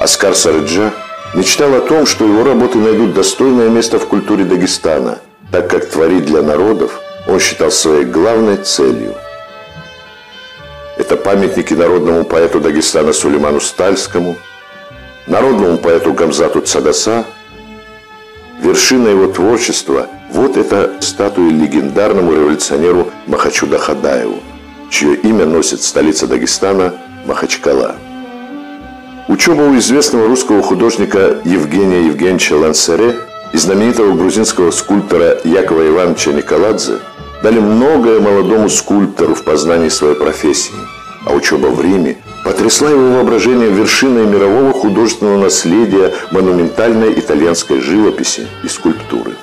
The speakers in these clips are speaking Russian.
Аскар Сарыджа мечтал о том, что его работы найдут достойное место в культуре Дагестана, так как творить для народов он считал своей главной целью. Это памятники народному поэту Дагестана Сулейману Стальскому, народному поэту Гамзату Цадаса. Вершина его творчества – вот эта статуя легендарному революционеру Махачуда Хадаеву, чье имя носит столица Дагестана Махачкала. Учеба у известного русского художника Евгения Евгеньевича Лансере и знаменитого грузинского скульптора Якова Ивановича Николадзе дали многое молодому скульптору в познании своей профессии, а учеба в Риме потрясла его воображение вершиной мирового художественного наследия монументальной итальянской живописи и скульптуры.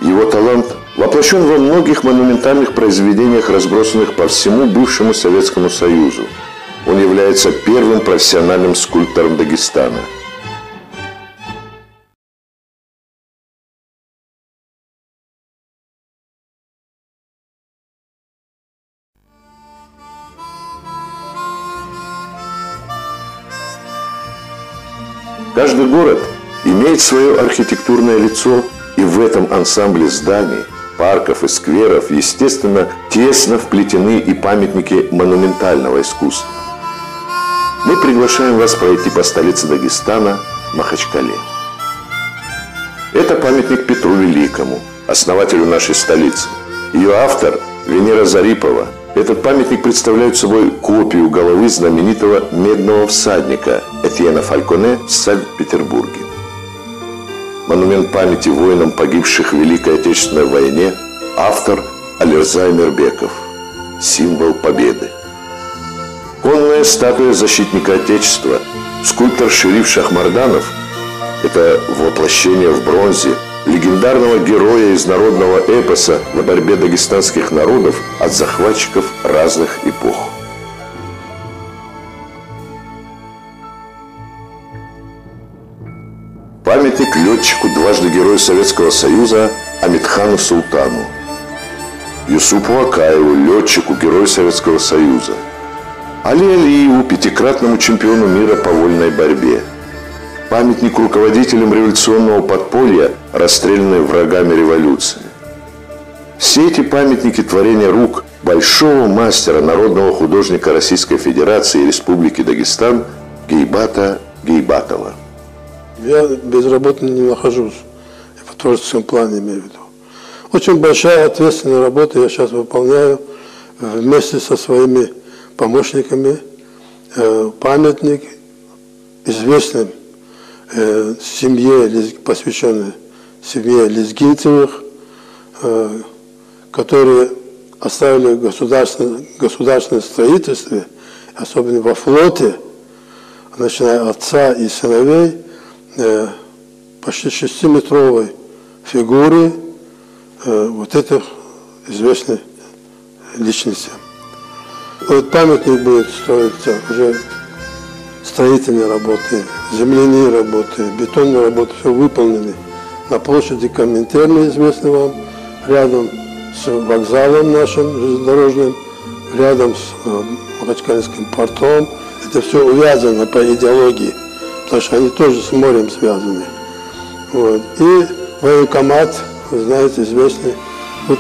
Его талант воплощен во многих монументальных произведениях, разбросанных по всему бывшему Советскому Союзу. Он является первым профессиональным скульптором Дагестана. Каждый город имеет свое архитектурное лицо, и в этом ансамбле зданий, парков и скверов, естественно, тесно вплетены и памятники монументального искусства. Мы приглашаем вас пройти по столице Дагестана, Махачкале. Это памятник Петру Великому, основателю нашей столицы. Ее автор – Венера Зарипова. Этот памятник представляет собой копию головы знаменитого медного всадника Этьена Фальконе в Санкт-Петербурге. Монумент памяти воинам, погибших в Великой Отечественной войне, автор Алирзай Мирбеков. Символ победы. Конная статуя защитника Отечества. Скульптор Шериф Шахмарданов – это воплощение в бронзе легендарного героя из народного эпоса на борьбе дагестанских народов от захватчиков разных эпох. Памятник летчику, дважды Герою Советского Союза Амитхану Султану. Юсупу Акаеву, летчику, Герою Советского Союза. Али Алиеву, пятикратному чемпиону мира по вольной борьбе. Памятник руководителям революционного подполья, расстрелянные врагами революции. Все эти памятники творения рук большого мастера, народного художника Российской Федерации и Республики Дагестан Гейбата Гейбатова. Я без работы не нахожусь, в творческом плане имею в виду. Очень большая ответственная работа я сейчас выполняю вместе со своими помощниками. Памятник известным семье, посвященной семье Лезгинцевых, которые оставили государственное строительство, особенно во флоте, начиная от отца и сыновей, почти 6-метровой фигуре вот этих известных личностей. Этот памятник будет строиться уже строительные работы, земляные работы, бетонные работы, все выполнены на площади Коминтерна, известной вам, рядом с вокзалом нашим железнодорожным, рядом с Махачкалинским портом. Это все увязано по идеологии, потому что они тоже с морем связаны. Вот. И военкомат, вы знаете, известный, вот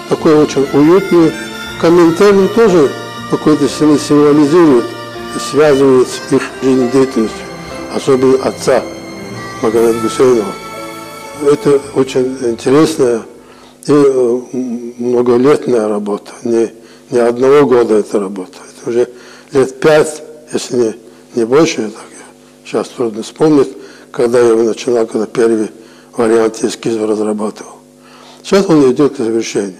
такой очень уютный. Коминтерн тоже какой-то символизирует, связывает с их жизнедеятельностью, особенно отца Магомеда Гусейнова. Это очень интересная и многолетняя работа, не одного года эта работа. Это уже лет 5, если не больше, так сейчас трудно вспомнить, когда я его начинал, когда первый вариант эскиза разрабатывал. Сейчас он идет к завершению.